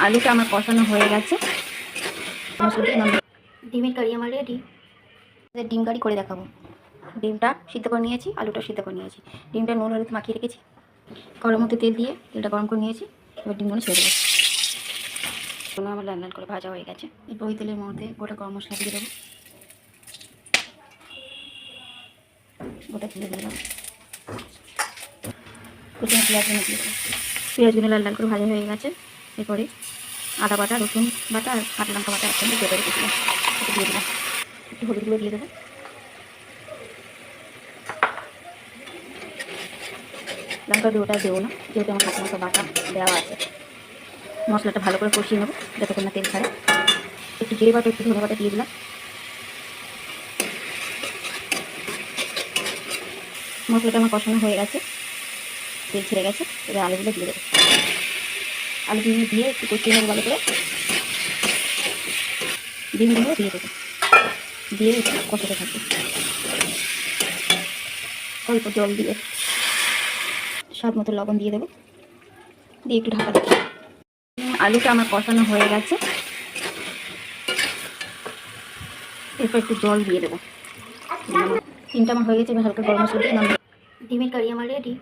আলুটা আমার কষানো হয়ে গেছে। ডিমের কারি আমার রেডি। ডিম কারি করে দেখাবো। ডিমটা সিদ্ধ করে নিয়েছি, আলুটা সিদ্ধ করে নিয়েছি, ডিমটা নুন হলুদ মাখিয়ে রেখেছি, কড়ার মধ্যে তেল দিয়ে তেলটা গরম করে নিয়েছি। এবার ডিমগুলো ছেড়ে দেবো। আমার লাল লাল করে ভাজা হয়ে গেছে। এরপর ওই তেলের মধ্যে গোটা গরম মশলা দিয়ে দেবো, গোটা তুলে দিয়ে দেবো, প্রথমে পেঁয়াজগুলো দিয়ে দেবো। পেঁয়াজগুলো লাল লাল করে ভাজা হয়ে গেছে। এরপরে আদা বাটা, রসুন বাটা আর কাঁচা লঙ্কা বাটা একসঙ্গে কেটে রেখেছিলাম, একটু দিয়ে দিলাম, একটু হলুদগুলো দিয়ে দেবো। লঙ্কা গুঁড়োটা দেবো না, যেহেতু আমার কাঁচা লঙ্কা বাটা দেওয়া আছে। মশলাটা ভালো করে কষিয়ে নেবো যতক্ষণ না তেল ছাড়ে। একটু জিরে বাটা, একটু ধনে বাটা দিয়ে দিলাম। মশলাটা আমার কষানো হয়ে গেছে, তেল ছেড়ে গেছে। এবার আলুগুলো দিয়ে দেবো। আলুগুলো দিয়ে একটু কষিয়ে নেবো ভালো করে। ডিমগুলো দিয়ে দেবো, দিয়ে একটু কষাতে থাকবে। অল্প জল দিয়ে স্বাদ মতো লবণ দিয়ে দেবো, দিয়ে একটু ঢাকা দেবো। আলুটা আমার কষানো হয়ে গেছে। এরপর একটু জল দিয়ে দেবো। ডিমটা আমার হয়ে গেছে। এবার হালকা গরম মশলা দিয়ে নামিয়ে। ডিমের কারি আমার রেডি।